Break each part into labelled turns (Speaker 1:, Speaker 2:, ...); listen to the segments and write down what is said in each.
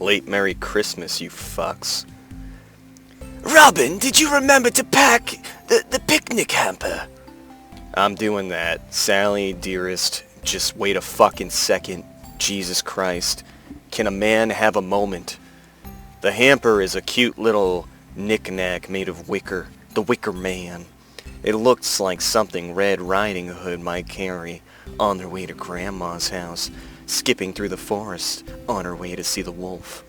Speaker 1: Late Merry Christmas, you fucks.
Speaker 2: Robin, did you remember to pack the picnic hamper?
Speaker 1: I'm doing that. Sally, dearest, just wait a fucking second. Jesus Christ. Can a man have a moment? The hamper is a cute little knick-knack made of wicker. The Wicker Man. It looks like something Red Riding Hood might carry on their way to Grandma's house, skipping through the forest on her way to see the wolf.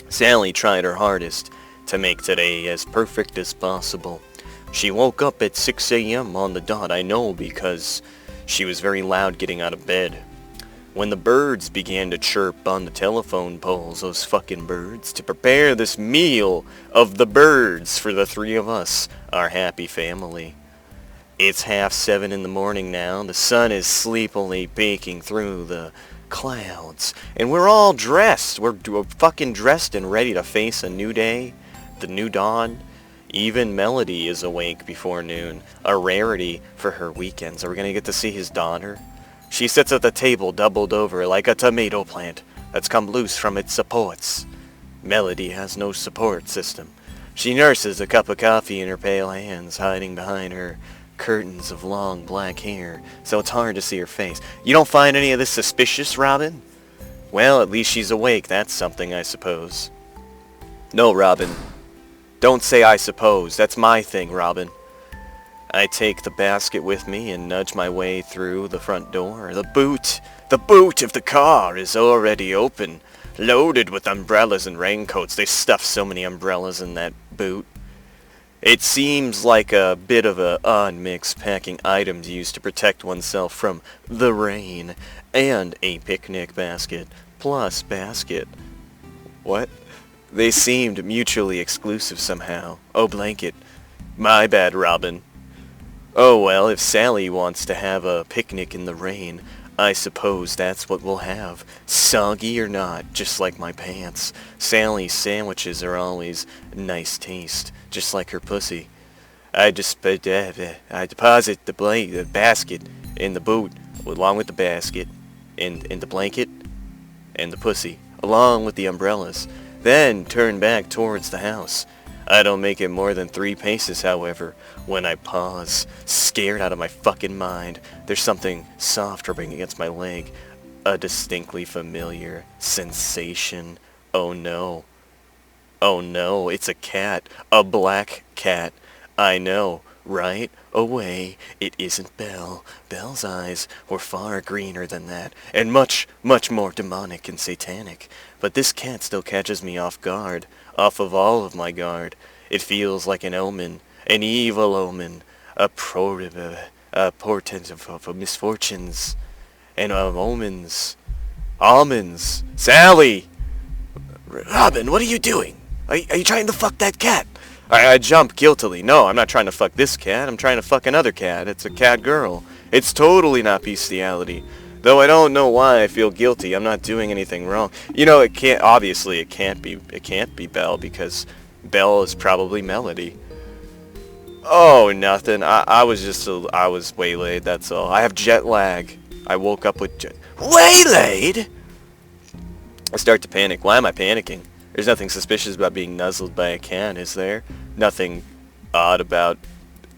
Speaker 1: Sally tried her hardest to make today as perfect as possible. She woke up at 6 a.m. on the dot, I know, because she was very loud getting out of bed. When the birds began to chirp on the telephone poles, those fucking birds, to prepare this meal of the birds for the three of us, our happy family. It's 6:30 in the morning now. The sun is sleepily peeking through the clouds. And we're all dressed. We're fucking dressed and ready to face a new day. The new dawn. Even Melody is awake before noon. A rarity for her weekends. Are we going to get to see his daughter? She sits at the table doubled over like a tomato plant that's come loose from its supports. Melody has no support system. She nurses a cup of coffee in her pale hands, hiding behind her curtains of long black hair, so it's hard to see her face. You don't find any of this suspicious, Robin? Well, at least she's awake. That's something, I suppose. No, Robin. Don't say I suppose. That's my thing, Robin. I take the basket with me and nudge my way through the front door. The boot of the car is already open, loaded with umbrellas and raincoats. They stuff so many umbrellas in that boot. It seems like a bit of a odd mix, packing items used to protect oneself from the rain, and a picnic basket, plus basket. What? They seemed mutually exclusive somehow. Oh, blanket. My bad, Robin. Oh well, if Sally wants to have a picnic in the rain, I suppose that's what we'll have. Soggy or not, just like my pants. Sally's sandwiches are always nice taste, just like her pussy. I deposit the basket in the boot, along with the basket, in the blanket, and the pussy, along with the umbrellas. Then turn back towards the house. I don't make it more than 3 paces, however, when I pause, scared out of my fucking mind. There's something soft rubbing against my leg. A distinctly familiar sensation. Oh no. Oh no, it's a cat. A black cat. I know. Right away, it isn't Belle. Belle's eyes were far greener than that, and much, much more demonic and satanic. But this cat still catches me off guard, off of all of my guard. It feels like an omen, an evil omen, a portent of misfortunes, and of omens. Almonds! Sally!
Speaker 2: Robin, what are you doing? Are you trying to fuck that cat?
Speaker 1: I jump guiltily. No, I'm not trying to fuck this cat. I'm trying to fuck another cat. It's a cat girl. It's totally not bestiality. Though I don't know why I feel guilty. I'm not doing anything wrong. You know, it can't be Belle, because Belle is probably Melody. Oh, nothing. I was waylaid, that's all. I have jet lag. I woke up with
Speaker 2: Waylaid?
Speaker 1: I start to panic. Why am I panicking? There's nothing suspicious about being nuzzled by a cat, is there? Nothing odd about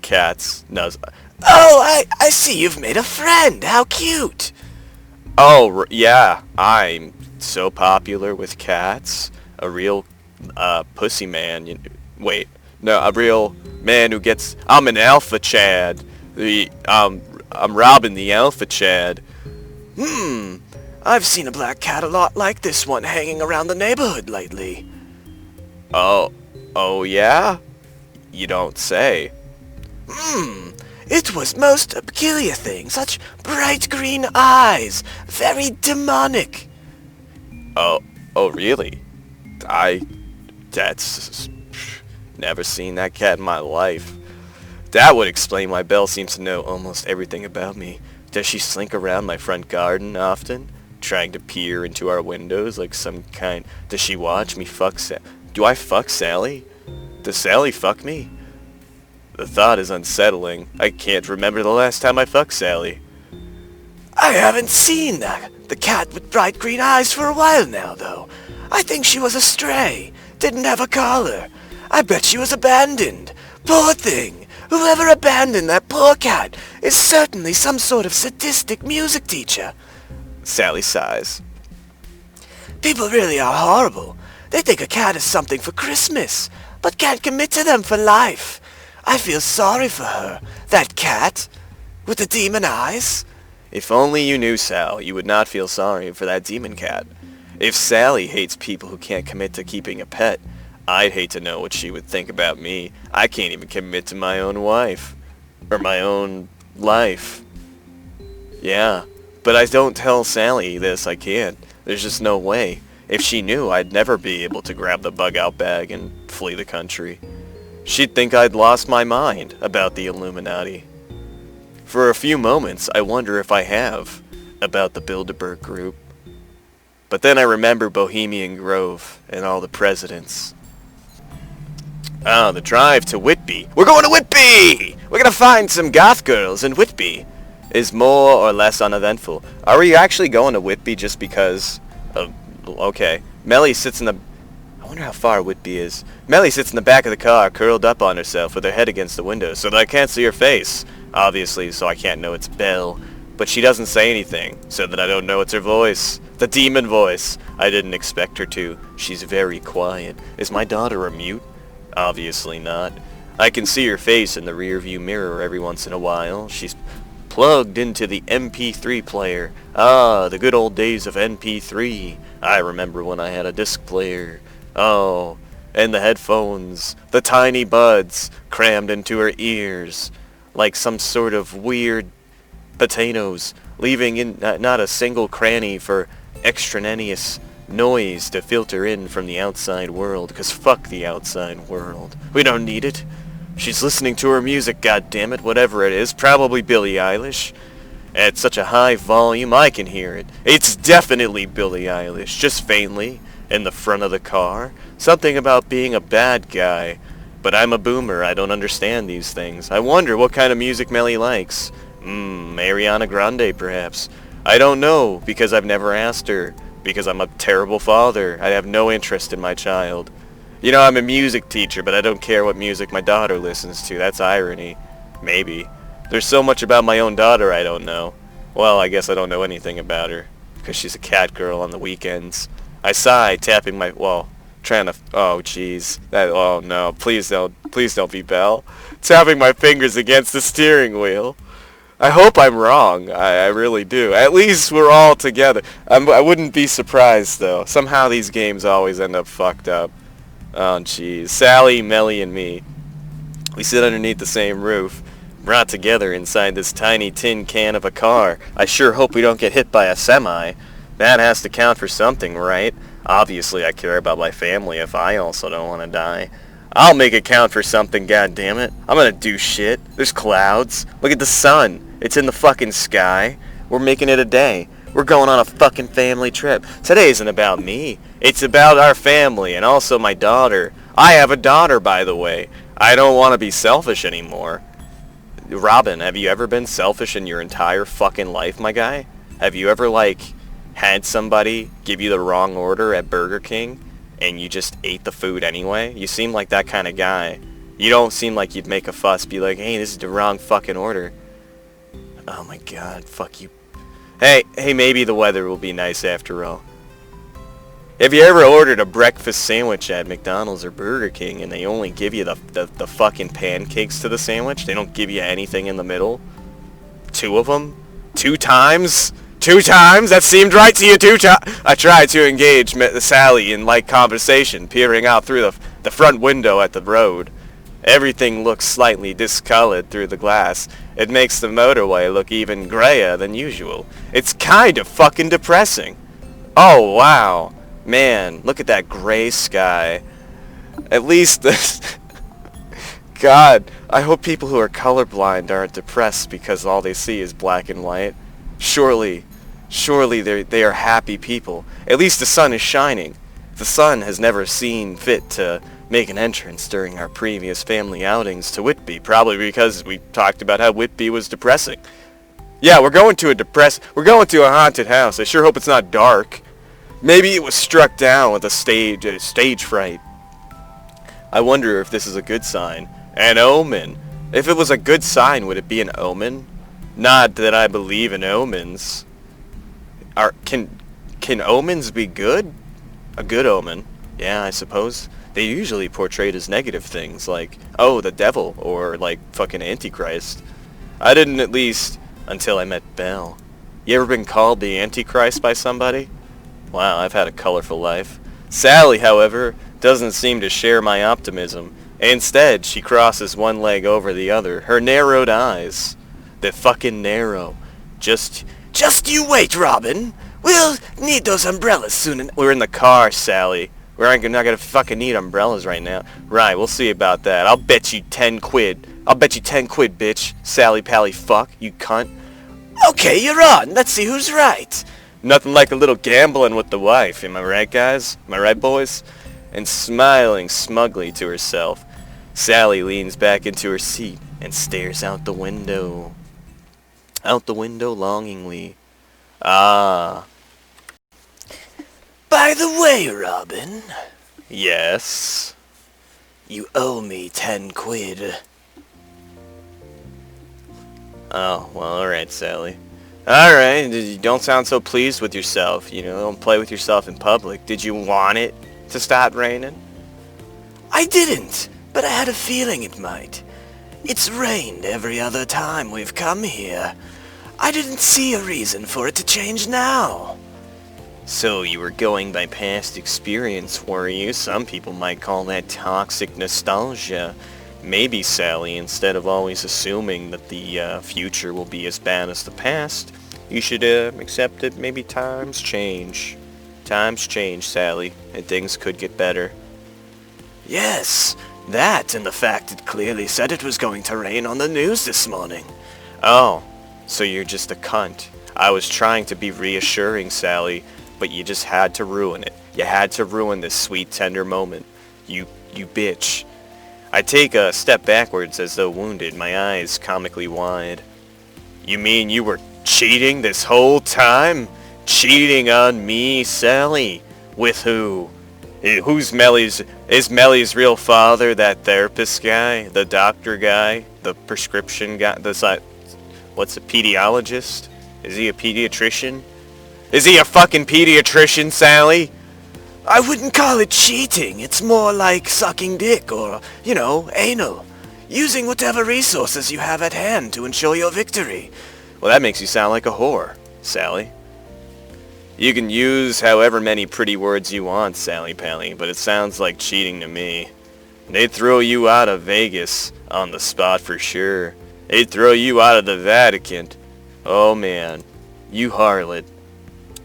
Speaker 1: cats nuzzle.
Speaker 2: Oh, I see you've made a friend. How cute.
Speaker 1: Oh, yeah. I'm so popular with cats. A real pussy man. Wait. No, a real man who gets... I'm an alpha Chad. I'm Robin the alpha Chad.
Speaker 2: I've seen a black cat a lot like this one hanging around the neighborhood lately.
Speaker 1: Oh yeah? You don't say.
Speaker 2: It was most a peculiar thing. Such bright green eyes. Very demonic.
Speaker 1: Oh really? That's... Never seen that cat in my life. That would explain why Belle seems to know almost everything about me. Does she slink around my front garden often? Trying to peer into our windows like some kind... Does she watch me fuck Do I fuck Sally? Does Sally fuck me? The thought is unsettling. I can't remember the last time I fucked Sally.
Speaker 2: I haven't seen the cat with bright green eyes for a while now, though. I think she was a stray. Didn't have a collar. I bet she was abandoned. Poor thing. Whoever abandoned that poor cat is certainly some sort of sadistic music teacher.
Speaker 1: Sally sighs.
Speaker 2: People really are horrible. They think a cat is something for Christmas, but can't commit to them for life. I feel sorry for her. That cat with the demon eyes.
Speaker 1: If only you knew, Sal, you would not feel sorry for that demon cat. If Sally hates people who can't commit to keeping a pet, I'd hate to know what she would think about me. I can't even commit to my own wife. Or my own life. Yeah, but I don't tell Sally this, I can't. There's just no way. If she knew, I'd never be able to grab the bug-out bag and flee the country. She'd think I'd lost my mind about the Illuminati. For a few moments, I wonder if I have about the Bilderberg Group. But then I remember Bohemian Grove and all the presidents. Ah, the drive to Whitby. We're going to Whitby! We're gonna find some goth girls in Whitby. Is more or less uneventful. Are we actually going to Whitby just because of... Okay. Melly sits in the... I wonder how far Whitby is. Melly sits in the back of the car, curled up on herself with her head against the window so that I can't see her face. Obviously, so I can't know it's Belle. But she doesn't say anything, so that I don't know it's her voice. The demon voice. I didn't expect her to. She's very quiet. Is my daughter a mute? Obviously not. I can see her face in the rearview mirror every once in a while. She's plugged into the MP3 player. Ah, the good old days of MP3. I remember when I had a disc player. Oh, and the headphones, the tiny buds crammed into her ears, like some sort of weird potatoes, leaving in not a single cranny for extraneous noise to filter in from the outside world, because fuck the outside world. We don't need it. She's listening to her music, goddammit, whatever it is, probably Billie Eilish. At such a high volume, I can hear it. It's definitely Billie Eilish, just faintly, in the front of the car. Something about being a bad guy. But I'm a boomer, I don't understand these things. I wonder what kind of music Melly likes. Ariana Grande, perhaps. I don't know, because I've never asked her. Because I'm a terrible father. I have no interest in my child. You know, I'm a music teacher, but I don't care what music my daughter listens to. That's irony. Maybe. There's so much about my own daughter I don't know. Well, I guess I don't know anything about her. Because she's a cat girl on the weekends. I sigh, tapping my... Well, trying to... Oh, jeez. Oh, no. Please don't be Belle. Tapping my fingers against the steering wheel. I hope I'm wrong. I really do. At least we're all together. I wouldn't be surprised, though. Somehow these games always end up fucked up. Oh, jeez. Sally, Melly, and me. We sit underneath the same roof, brought together inside this tiny tin can of a car. I sure hope we don't get hit by a semi. That has to count for something, right? Obviously, I care about my family if I also don't want to die. I'll make it count for something, goddammit. I'm gonna do shit. There's clouds. Look at the sun. It's in the fucking sky. We're making it a day. We're going on a fucking family trip. Today isn't about me. It's about our family and also my daughter. I have a daughter, by the way. I don't want to be selfish anymore. Robin, have you ever been selfish in your entire fucking life, my guy? Have you ever, had somebody give you the wrong order at Burger King and you just ate the food anyway? You seem like that kind of guy. You don't seem like you'd make a fuss, be like, hey, this is the wrong fucking order. Oh my god, fuck you. Hey, maybe the weather will be nice after all. Have you ever ordered a breakfast sandwich at McDonald's or Burger King and they only give you the fucking pancakes to the sandwich? They don't give you anything in the middle? 2 of them? 2 times? 2 times? That seemed right to you 2 times? I tried to engage Sally in light conversation, peering out through the front window at the road. Everything looks slightly discolored through the glass. It makes the motorway look even grayer than usual. It's kind of fucking depressing. Oh, wow. Man, look at that gray sky. At least the... God, I hope people who are colorblind aren't depressed because all they see is black and white. Surely they are happy people. At least the sun is shining. The sun has never seen fit to make an entrance during our previous family outings to Whitby, probably because we talked about how Whitby was depressing. Yeah, we're going to a haunted house. I sure hope it's not dark. Maybe it was struck down with a stage fright. I wonder if this is a good sign. An omen. If it was a good sign, would it be an omen? Not that I believe in omens. Can omens be good? A good omen. Yeah, I suppose. They usually portrayed as negative things, like, oh, the devil, or like fucking Antichrist. I didn't, at least, until I met Belle. You ever been called the Antichrist by somebody? Wow, I've had a colorful life. Sally, however, doesn't seem to share my optimism. Instead, she crosses one leg over the other, her narrowed eyes. They're fucking narrow. Just
Speaker 2: you wait, Robin. We'll need those umbrellas soon.
Speaker 1: We're in the car, Sally. We're not gonna fucking need umbrellas right now. Right, we'll see about that. I'll bet you 10 quid. I'll bet you 10 quid, bitch. Sally Pally fuck, you cunt.
Speaker 2: Okay, you're on. Let's see who's right.
Speaker 1: Nothing like a little gambling with the wife, am I right, guys? Am I right, boys? And smiling smugly to herself, Sally leans back into her seat and stares out the window. Out the window longingly. Ah.
Speaker 2: By the way, Robin.
Speaker 1: Yes?
Speaker 2: You owe me 10 quid.
Speaker 1: Oh, well, alright, Sally. Alright, you don't sound so pleased with yourself. You know, don't play with yourself in public. Did you want it to start raining?
Speaker 2: I didn't, but I had a feeling it might. It's rained every other time we've come here. I didn't see a reason for it to change now.
Speaker 1: So you were going by past experience, were you? Some people might call that toxic nostalgia. Maybe, Sally, instead of always assuming that the future will be as bad as the past, you should accept that maybe times change. Times change, Sally, and things could get better.
Speaker 2: Yes, that and the fact it clearly said it was going to rain on the news this morning.
Speaker 1: Oh, so you're just a cunt. I was trying to be reassuring, Sally, but you just had to ruin it. You had to ruin this sweet, tender moment. You bitch. I take a step backwards as though wounded, my eyes comically wide. You mean you were cheating this whole time? Cheating on me, Sally? With who? Is Melly's real father that therapist guy? The doctor guy? The prescription guy? What's a pediatrician? Is he a pediatrician? Is he a fucking pediatrician, Sally?
Speaker 2: I wouldn't call it cheating. It's more like sucking dick or, anal. Using whatever resources you have at hand to ensure your victory.
Speaker 1: Well, that makes you sound like a whore, Sally. You can use however many pretty words you want, Sally Pally, but it sounds like cheating to me. They'd throw you out of Vegas on the spot for sure. They'd throw you out of the Vatican. Oh man, you harlot.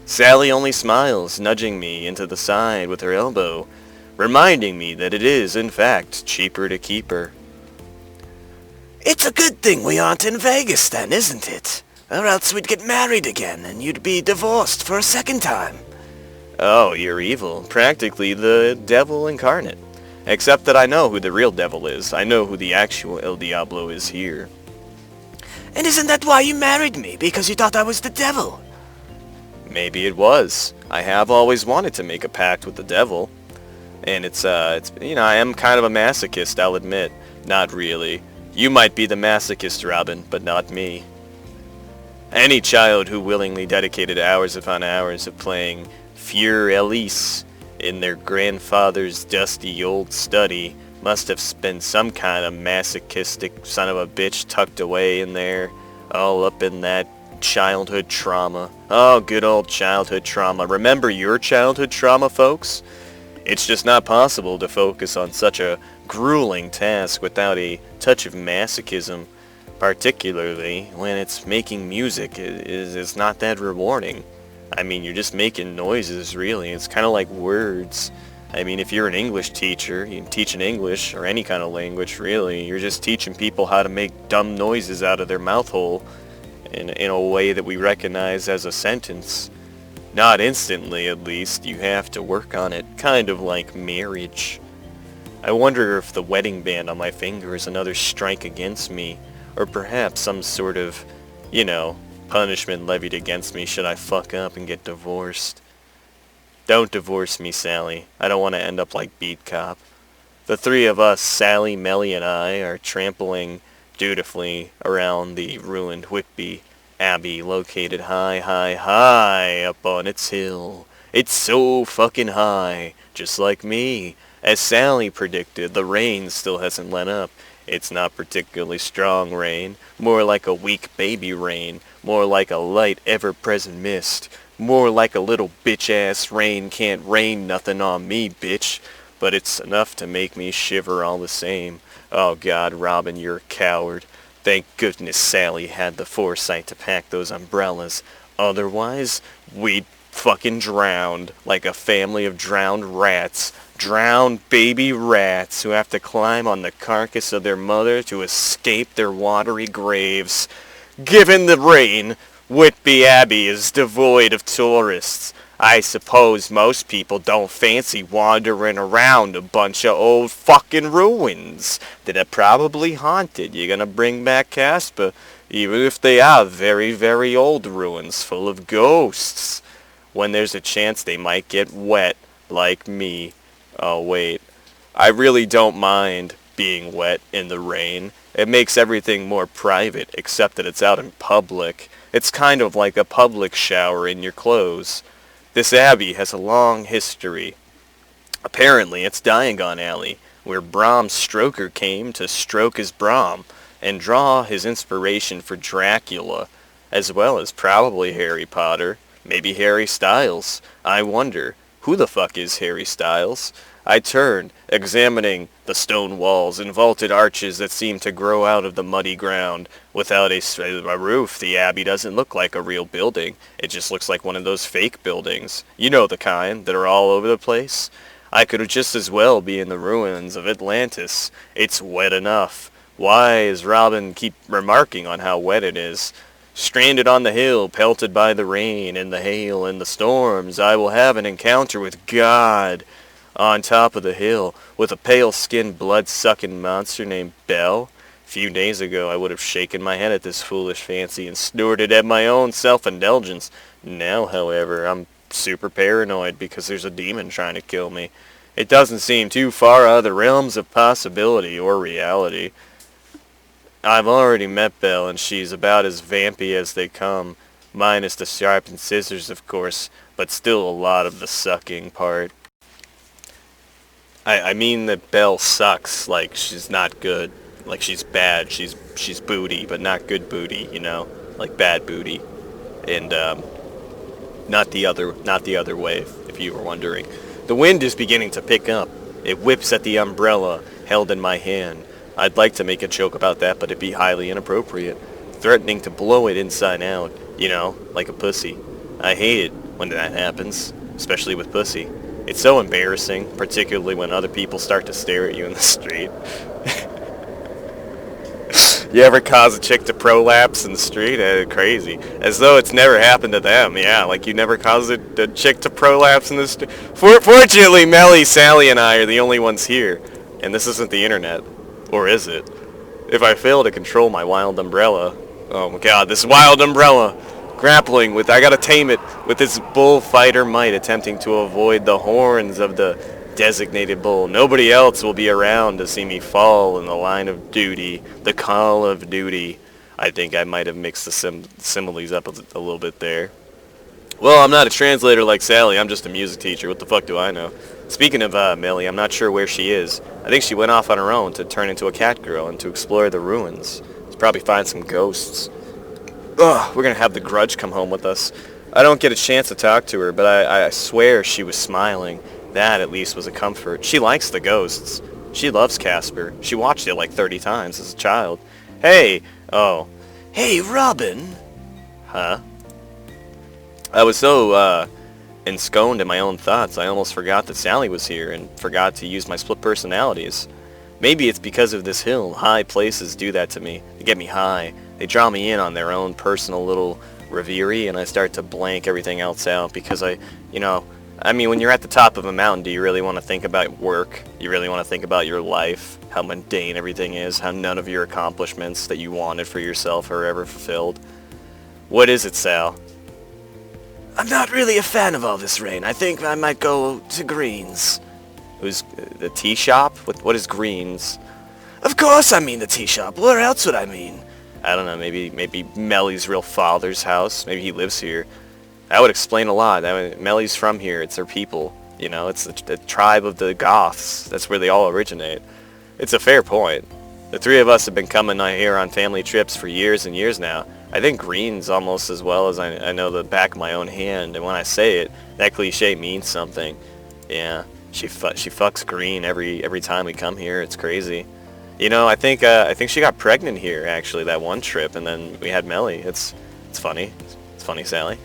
Speaker 1: Sally only smiles, nudging me into the side with her elbow, reminding me that it is, in fact, cheaper to keep her.
Speaker 2: It's a good thing we aren't in Vegas then, isn't it? Or else we'd get married again and you'd be divorced for a second time.
Speaker 1: Oh, you're evil. Practically the devil incarnate. Except that I know who the real devil is. I know who the actual El Diablo is here.
Speaker 2: And isn't that why you married me? Because you thought I was the devil?
Speaker 1: Maybe it was. I have always wanted to make a pact with the devil. And it's I am kind of a masochist, I'll admit. Not really. You might be the masochist, Robin, but not me. Any child who willingly dedicated hours upon hours of playing Für Elise in their grandfather's dusty old study must have been some kind of masochistic son of a bitch tucked away in there, all up in that childhood trauma. Oh, good old childhood trauma. Remember your childhood trauma, folks? It's just not possible to focus on such a grueling task without a touch of masochism, particularly when it's making music. It's not that rewarding. I mean, you're just making noises, really. It's kind of like words. I mean, if you're an English teacher, you teach in English, or any kind of language, really, you're just teaching people how to make dumb noises out of their mouth hole in a way that we recognize as a sentence. Not instantly, at least. You have to work on it, kind of like marriage. I wonder if the wedding band on my finger is another strike against me, or perhaps some sort of, punishment levied against me should I fuck up and get divorced. Don't divorce me, Sally. I don't want to end up like Beat Cop. The three of us, Sally, Melly, and I, are trampling dutifully around the ruined Whitby Abbey located high, high, high up on its hill. It's so fucking high, just like me. As Sally predicted, the rain still hasn't let up. It's not particularly strong rain, more like a weak baby rain, more like a light ever-present mist, more like a little bitch-ass rain can't rain nothing on me, bitch. But it's enough to make me shiver all the same. Oh God, Robin, you're a coward. Thank goodness Sally had the foresight to pack those umbrellas. Otherwise, we'd fucking drowned like a family of drowned rats. Drowned baby rats who have to climb on the carcass of their mother to escape their watery graves. Given the rain, Whitby Abbey is devoid of tourists. I suppose most people don't fancy wandering around a bunch of old fucking ruins that are probably haunted. You're gonna bring back Casper, even if they are very, very old ruins full of ghosts. When there's a chance they might get wet, like me. Oh wait, I really don't mind being wet in the rain. It makes everything more private, except that it's out in public. It's kind of like a public shower in your clothes. This abbey has a long history. Apparently, it's Diagon Alley, where Bram Stoker came to stroke his Bram and draw his inspiration for Dracula, as well as probably Harry Potter, maybe Harry Styles. I wonder, who the fuck is Harry Styles? I turned, examining the stone walls and vaulted arches that seem to grow out of the muddy ground. Without a roof, the abbey doesn't look like a real building. It just looks like one of those fake buildings. You know the kind, that are all over the place. I could just as well be in the ruins of Atlantis. It's wet enough. Why is Robin keep remarking on how wet it is? Stranded on the hill, pelted by the rain and the hail and the storms, I will have an encounter with God. On top of the hill, with a pale-skinned, blood-sucking monster named Belle. A few days ago, I would have shaken my head at this foolish fancy and snorted at my own self-indulgence. Now, however, I'm super paranoid because there's a demon trying to kill me. It doesn't seem too far out of the realms of possibility or reality. I've already met Belle, and she's about as vampy as they come, minus the sharpened scissors, of course, but still a lot of the sucking part. I mean that Belle sucks, like she's not good, like she's bad, she's booty, but not good booty, you know, like bad booty, and not the other way, if you were wondering. The wind is beginning to pick up. It whips at the umbrella held in my hand. I'd like to make a joke about that, but it'd be highly inappropriate, threatening to blow it inside out, you know, like a pussy. I hate it when that happens, especially with pussy. It's so embarrassing, particularly when other people start to stare at you in the street. You ever cause a chick to prolapse in the street? Crazy. As though it's never happened to them. Yeah, like you never caused a chick to prolapse in the street. Fortunately, Melly, Sally, and I are the only ones here. And this isn't the internet. Or is it? If I fail to control my wild umbrella... Oh my god, this wild umbrella! Grappling with, I gotta tame it with its bullfighter might, attempting to avoid the horns of the designated bull. Nobody else will be around to see me fall in the line of duty, the call of duty. I think I might have mixed the similes up a little bit there. Well, I'm not a translator like Sally, I'm just a music teacher. What the fuck do I know? Speaking of Millie, I'm not sure where she is. I think she went off on her own to turn into a cat girl and to explore the ruins. To probably find some ghosts. Ugh, we're gonna have the Grudge come home with us. I don't get a chance to talk to her, but I swear she was smiling. That, at least, was a comfort. She likes the ghosts. She loves Casper. She watched it like 30 times as a child. Hey! Oh.
Speaker 2: Hey, Robin!
Speaker 1: Huh? I was so, ensconced in my own thoughts, I almost forgot that Sally was here, and forgot to use my split personalities. Maybe it's because of this hill. High places do that to me. They get me high. They draw me in on their own personal little reverie, and I start to blank everything else out because I mean, when you're at the top of a mountain, do you really want to think about work? You really want to think about your life, how mundane everything is, how none of your accomplishments that you wanted for yourself are ever fulfilled? What is it, Sal?
Speaker 2: I'm not really a fan of all this rain. I think I might go to Greens.
Speaker 1: Who's the tea shop? What is Greens?
Speaker 2: Of course I mean the tea shop. Where else would I mean?
Speaker 1: I don't know, maybe Melly's real father's house. Maybe he lives here. That would explain a lot. Melly's from here. It's their people. You know, it's the tribe of the Goths. That's where they all originate. It's a fair point. The three of us have been coming here on family trips for years and years now. I think Greens almost as well as I know the back of my own hand. And when I say it, that cliche means something. Yeah, she fucks Green every time we come here. It's crazy. You know, I think she got pregnant here actually that one trip, and then we had Melly. It's funny. It's funny, Sally.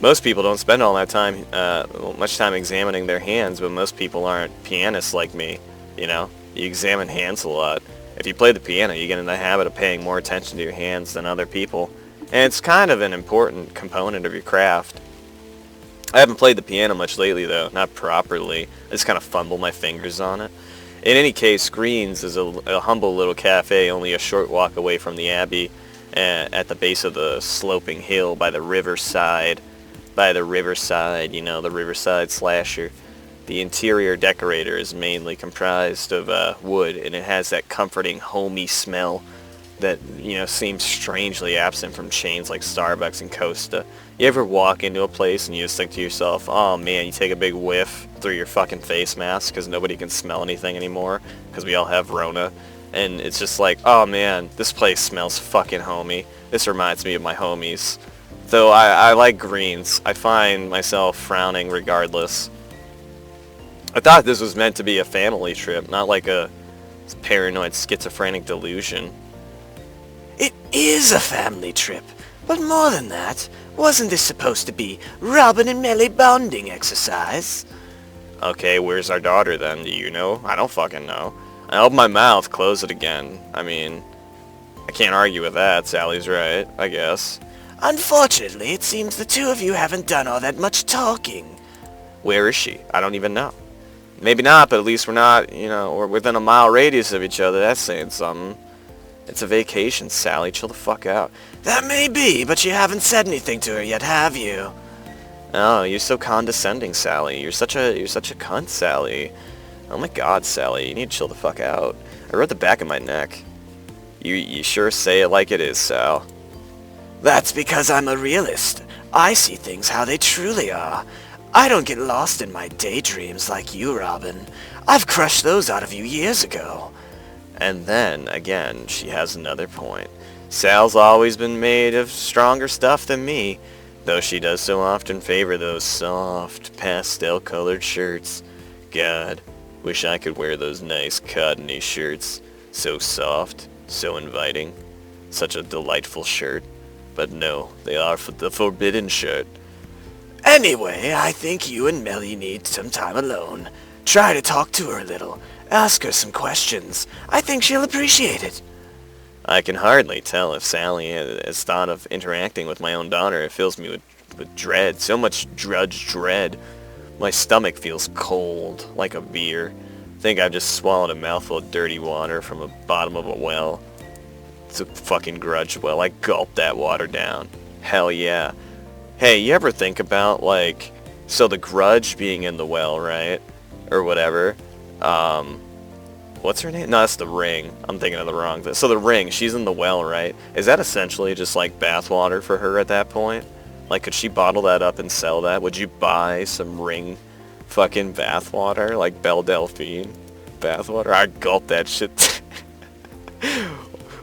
Speaker 1: Most people don't spend all that time, much time examining their hands, but most people aren't pianists like me. You know, you examine hands a lot. If you play the piano, you get in the habit of paying more attention to your hands than other people, and it's kind of an important component of your craft. I haven't played the piano much lately, though, not properly. I just kind of fumble my fingers on it. In any case, Greens is a humble little cafe only a short walk away from the Abbey, at the base of the sloping hill by the riverside. You know, the riverside slasher. The interior decorator is mainly comprised of wood, and it has that comforting, homey smell that, you know, seems strangely absent from chains like Starbucks and Costa. You ever walk into a place and you just think to yourself, oh man, you take a big whiff through your fucking face mask because nobody can smell anything anymore because we all have Rona, and it's just like, oh man, this place smells fucking homey. This reminds me of my homies. Though I like Greens, I find myself frowning regardless. I thought this was meant to be a family trip, not like a paranoid schizophrenic delusion.
Speaker 2: It is a family trip, but more than that, wasn't this supposed to be Robin and Melly bonding exercise?
Speaker 1: Okay, where's our daughter then? Do you know? I don't fucking know. I open my mouth, close it again. I mean, I can't argue with that. Sally's right, I guess.
Speaker 2: Unfortunately, it seems the two of you haven't done all that much talking.
Speaker 1: Where is she? I don't even know. Maybe not, but at least we're not, you know, we're within a mile radius of each other. That's saying something. It's a vacation, Sally. Chill the fuck out.
Speaker 2: That may be, but you haven't said anything to her yet, have you?
Speaker 1: Oh, you're so condescending, Sally. You're such a cunt, Sally. Oh my god, Sally. You need to chill the fuck out. I wrote the back of my neck. You sure say it like it is, Sal.
Speaker 2: That's because I'm a realist. I see things how they truly are. I don't get lost in my daydreams like you, Robin. I've crushed those out of you years ago.
Speaker 1: And then, again, she has another point. Sal's always been made of stronger stuff than me, though she does so often favor those soft, pastel-colored shirts. God, wish I could wear those nice cottony shirts. So soft, so inviting. Such a delightful shirt. But no, they are the forbidden shirt.
Speaker 2: Anyway, I think you and Melly need some time alone. Try to talk to her a little. Ask her some questions. I think she'll appreciate it.
Speaker 1: I can hardly tell if Sally has thought of interacting with my own daughter. It fills me with dread, so much dread. My stomach feels cold, like a beer. I think I've just swallowed a mouthful of dirty water from the bottom of a well. It's a fucking grudge well. I gulped that water down. Hell yeah. Hey, you ever think about, like, so the grudge being in the well, right? Or whatever. What's her name? No, that's the ring. I'm thinking of the wrong thing. So the ring, she's in the well, right? Is that essentially just like bathwater for her at that point? Like, could she bottle that up and sell that? Would you buy some ring fucking bathwater? Like Belle Delphine bathwater? I'd gulp that shit.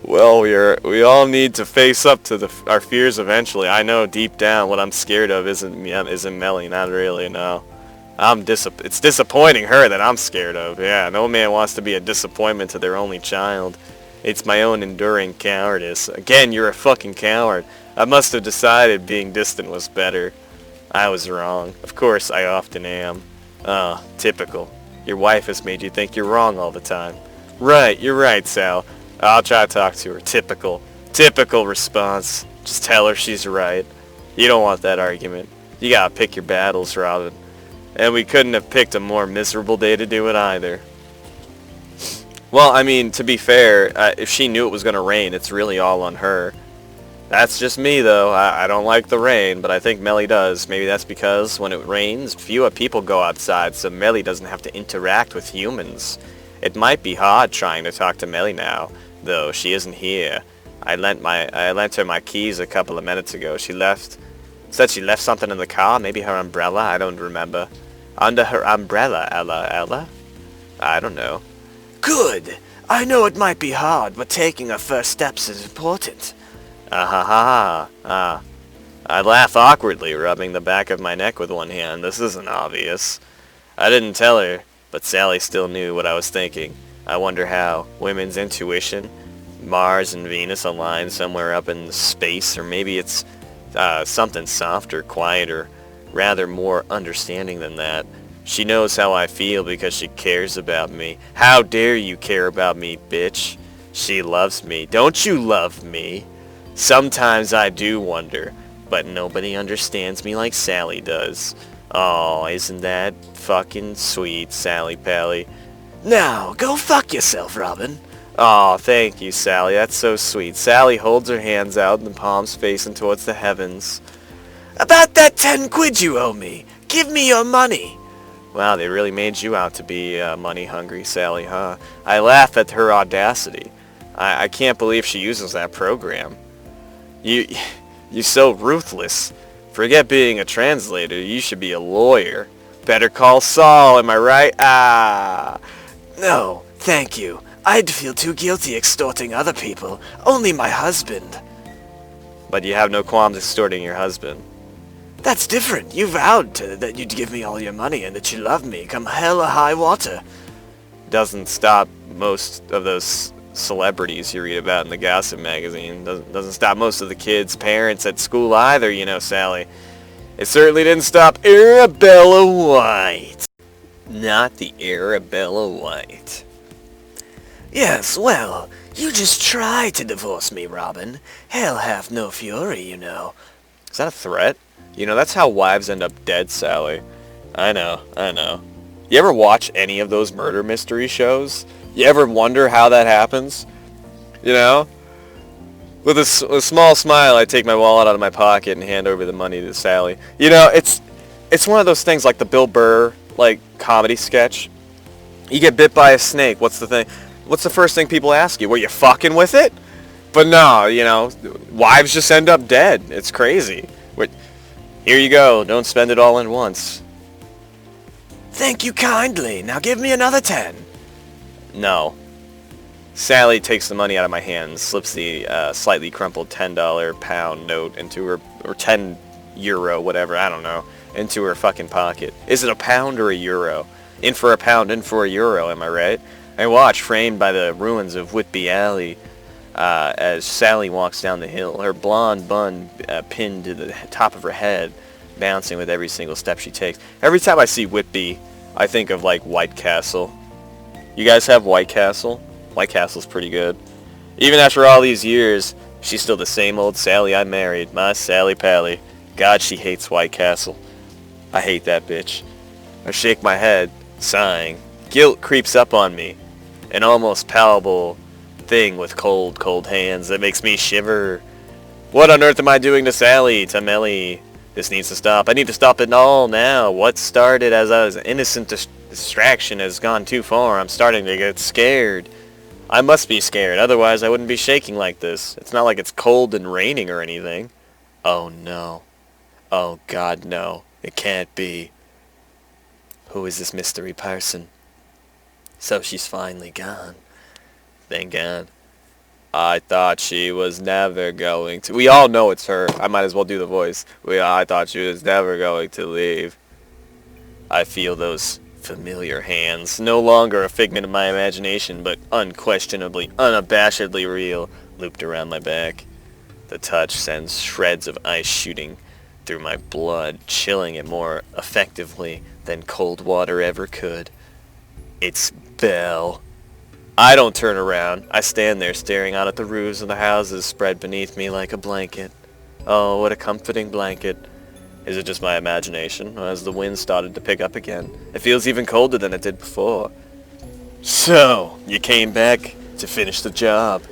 Speaker 1: Well, we all need to face up to our fears eventually. I know deep down what I'm scared of isn't Melly, not really, no. It's disappointing her that I'm scared of. Yeah, no man wants to be a disappointment to their only child. It's my own enduring cowardice. Again, you're a fucking coward. I must have decided being distant was better. I was wrong. Of course, I often am. Typical. Your wife has made you think you're wrong all the time. Right, you're right, Sal. I'll try to talk to her. Typical. Typical response. Just tell her she's right. You don't want that argument. You gotta pick your battles, Robin. And we couldn't have picked a more miserable day to do it either. Well, I mean, to be fair, if she knew it was going to rain, it's really all on her. That's just me, though. I don't like the rain, but I think Melly does. Maybe that's because when it rains, fewer people go outside, so Melly doesn't have to interact with humans. It might be hard trying to talk to Melly now, though she isn't here. I lent her my keys a couple of minutes ago. Said she left something in the car, maybe her umbrella, I don't remember. Under her umbrella, Ella? I don't know.
Speaker 2: Good. I know it might be hard, but taking our first steps is important.
Speaker 1: I laugh awkwardly, rubbing the back of my neck with one hand. This isn't obvious. I didn't tell her, but Sally still knew what I was thinking. I wonder how. Women's intuition? Mars and Venus align somewhere up in space, or maybe it's something softer, quieter, rather more understanding than that. She knows how I feel because she cares about me. How dare you care about me, bitch? She loves me. Don't you love me? Sometimes I do wonder, but nobody understands me like Sally does. Oh, isn't that fucking sweet, Sally Pally?
Speaker 2: Now, go fuck yourself, Robin.
Speaker 1: Oh, thank you, Sally. That's so sweet. Sally holds her hands out and the palms facing towards the heavens.
Speaker 2: About that 10 quid you owe me. Give me your money.
Speaker 1: Wow, they really made you out to be money-hungry, Sally, huh? I laugh at her audacity. I can't believe she uses that program. You're so ruthless. Forget being a translator. You should be a lawyer. Better call Saul, am I right?
Speaker 2: No, thank you. I'd feel too guilty extorting other people. Only my husband.
Speaker 1: But you have no qualms extorting your husband.
Speaker 2: That's different. You vowed that you'd give me all your money and that you love me, come hell or high water.
Speaker 1: Doesn't stop most of those celebrities you read about in the gossip magazine. Doesn't stop most of the kids' parents at school either, you know, Sally. It certainly didn't stop Arabella White. Not the Arabella White.
Speaker 2: Yes, well, you just try to divorce me, Robin. Hell hath no fury, you know.
Speaker 1: Is that a threat? You know, that's how wives end up dead, Sally. I know. You ever watch any of those murder mystery shows? You ever wonder how that happens? You know? With a small smile, I take my wallet out of my pocket and hand over the money to Sally. You know, it's one of those things like the Bill Burr, like, comedy sketch. You get bit by a snake, what's the thing? What's the first thing people ask you? Were you fucking with it? But no, you know, wives just end up dead. It's crazy. Here you go. Don't spend it all in once.
Speaker 2: Thank you kindly. Now give me another 10.
Speaker 1: No. Sally takes the money out of my hand and slips the slightly crumpled $10 pound note into her, or 10 euro, whatever, I don't know, into her fucking pocket. Is it a pound or a euro? In for a pound, in for a euro, am I right? I watch, framed by the ruins of Whitby Alley, as Sally walks down the hill, her blonde bun pinned to the top of her head, bouncing with every single step she takes. Every time I see Whitby, I think of, like, White Castle. You guys have White Castle? White Castle's pretty good. Even after all these years, she's still the same old Sally I married, my Sally Pally. God, she hates White Castle. I hate that bitch. I shake my head, sighing. Guilt creeps up on me, an almost palpable thing with cold, cold hands that makes me shiver. What on earth am I doing to Sally, to Melly? This needs to stop. I need to stop it all now. What started as an innocent distraction has gone too far. I'm starting to get scared. I must be scared, otherwise I wouldn't be shaking like this. It's not like it's cold and raining or anything. Oh no. Oh God, no. It can't be. Who is this mystery person? So she's finally gone. Thank God. I thought she was never going to... We all know it's her. I might as well do the voice. I thought she was never going to leave. I feel those familiar hands. No longer a figment of my imagination, but unquestionably, unabashedly real, looped around my back. The touch sends shreds of ice shooting through my blood, chilling it more effectively than cold water ever could. It's Belle. I don't turn around. I stand there staring out at the roofs of the houses spread beneath me like a blanket. Oh, what a comforting blanket. Is it just my imagination, or has the wind started to pick up again? It feels even colder than it did before. So, you came back to finish the job?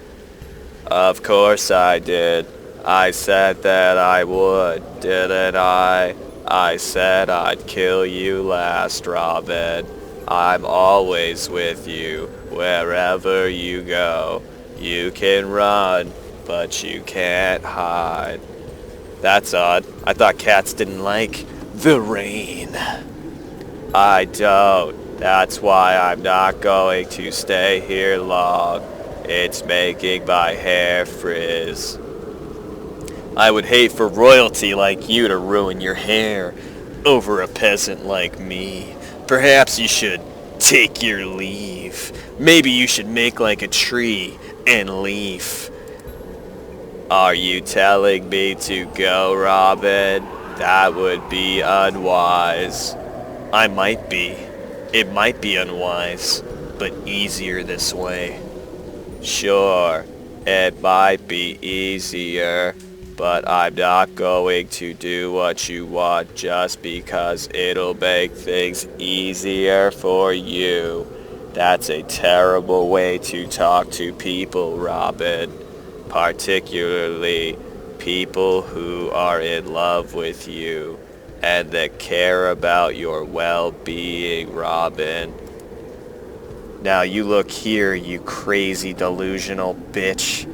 Speaker 1: Of course I did. I said that I would, didn't I? I said I'd kill you last, Robin. I'm always with you, wherever you go. You can run, but you can't hide. That's odd. I thought cats didn't like the rain. I don't. That's why I'm not going to stay here long. It's making my hair frizz. I would hate for royalty like you to ruin your hair over a peasant like me. Perhaps you should take your leave. Maybe you should make like a tree and leaf. Are you telling me to go, Robin? That would be unwise. I might be. It might be unwise, but easier this way. Sure, it might be easier, but I'm not going to do what you want just because it'll make things easier for you. That's a terrible way to talk to people, Robin. Particularly people who are in love with you and that care about your well-being, Robin. Now you look here, you crazy delusional bitch.